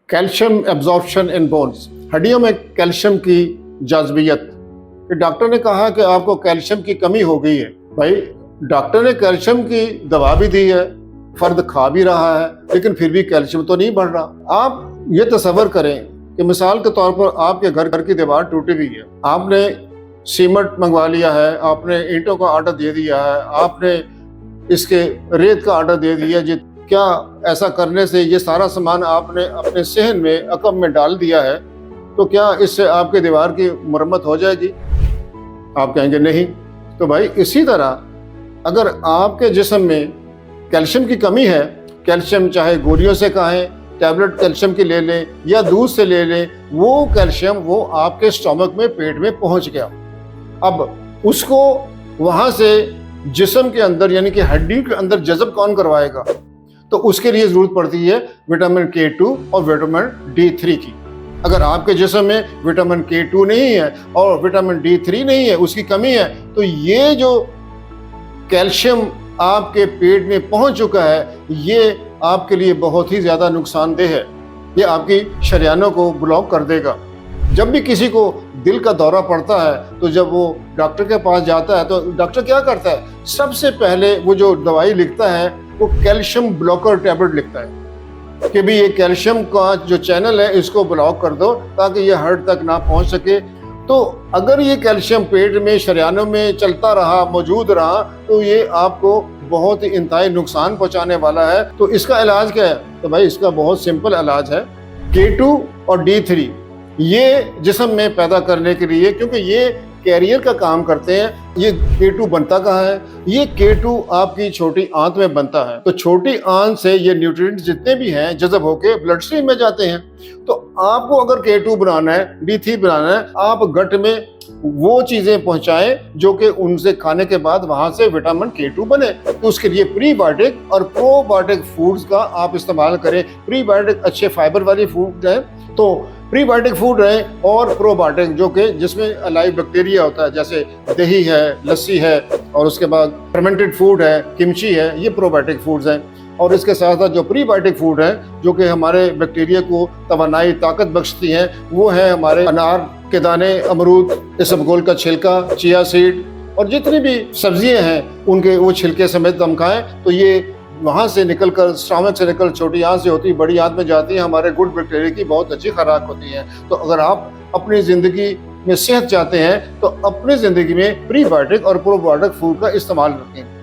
Calcium absorption in bones, हड्डियों में calcium की जाज़बियत। कि डॉक्टर ने कहा कि आपको कैल्शियम की कमी हो गई है। भाई डॉक्टर ने कैल्शियम की दवा भी दी है, फर्द खा भी रहा है, लेकिन फिर भी कैल्शियम तो नहीं बढ़ रहा। आप ये तसव्वुर करें कि मिसाल के तौर पर आपके घर की दीवार टूटी हुई है, आपने सीमेंट मंगवा लिया है, आपने ईंटों का आर्डर दे दिया है, आपने इसके रेत का आर्डर दे दिया जी। क्या ऐसा करने से ये सारा सामान आपने अपने सहन में अकब में डाल दिया है तो क्या इससे आपके दीवार की मरम्मत हो जाएगी? आप कहेंगे नहीं। तो भाई इसी तरह अगर आपके जिस्म में कैल्शियम की कमी है, कैल्शियम चाहे गोलियों से खाएं, टैबलेट कैल्शियम की ले लें या दूध से ले लें, वो कैल्शियम वो आपके स्टमक में, पेट में पहुंच गया। अब उसको वहां से जिस्म के अंदर यानी कि हड्डी के अंदर जज़ब कौन करवाएगा? तो उसके लिए जरूरत पड़ती है विटामिन K2 और विटामिन D3 की। अगर आपके जिस्म में विटामिन K2 नहीं है और विटामिन D3 नहीं है, उसकी कमी है, तो ये जो कैल्शियम आपके पेट में पहुंच चुका है, ये आपके लिए बहुत ही ज़्यादा नुकसानदेह है। ये आपकी शरियानों को ब्लॉक कर देगा। जब भी किसी को दिल का दौरा पड़ता है तो जब वो डॉक्टर के पास जाता है तो डॉक्टर क्या करता है? सबसे पहले वो जो दवाई लिखता है वो कैल्शियम ब्लॉकर टैबलेट लिखता है कि भी ये कैल्शियम का जो चैनल है इसको ब्लॉक कर दो ताकि ये हार्ट तक ना पहुंच सके। तो अगर ये कैल्शियम पेट में, शरियानों में चलता रहा, मौजूद रहा, तो ये आपको बहुत ही इंतहाई नुकसान पहुंचाने वाला है। तो इसका इलाज क्या है? तो भाई इसका बहुत सिंपल इलाज है K2 और D3 ये जिस्म में पैदा करने के लिए, क्योंकि ये कैरियर का काम करते हैं। ये K2 बनता कहाँ है? ये K2 आपकी छोटी आंत में बनता है। तो छोटी आंत से ये न्यूट्रिएंट्स जितने भी हैं जज़ब होके ब्लड स्ट्रीम में जाते हैं। तो आपको अगर K2 बनाना है, D3 बनाना है, आप गट में वो चीजें पहुंचाएं जो कि उनसे खाने के बाद वहां से विटामिन K2 बने। तो उसके लिए प्रीबायोटिक और प्रोबायोटिक फूड्स का आप इस्तेमाल करें। प्रीबायोटिक अच्छे फाइबर वाली फूड है, तो प्रीबायोटिक फूड रहे, और प्रोबायोटिक जो कि जिसमें लाइव बैक्टीरिया होता है, जैसे दही है, लस्सी है, और उसके बाद फर्मेंटेड फूड है, किमची है, ये प्रोबायोटिक फूड्स हैं। और इसके साथ साथ जो प्रीबायोटिक फूड है जो कि हमारे बैक्टीरिया को तवानाई, ताकत बख्शती हैं, वो है हमारे अनार के दाने, अमरूद, इसबगोल का छिलका, चिया सीड, और जितनी भी सब्जियां हैं उनके वो छिलके समेत हम खाएं। तो ये वहाँ से निकल कर, स्टमक से निकल, छोटी आंत से होती है, बड़ी आंत में जाती है, हमारे गुड बैक्टीरिया की बहुत अच्छी खुराक होती है। तो अगर आप अपनी ज़िंदगी में सेहत चाहते हैं तो अपनी ज़िंदगी में प्रीबायोटिक और प्रोबायोटिक फूड का इस्तेमाल रखें।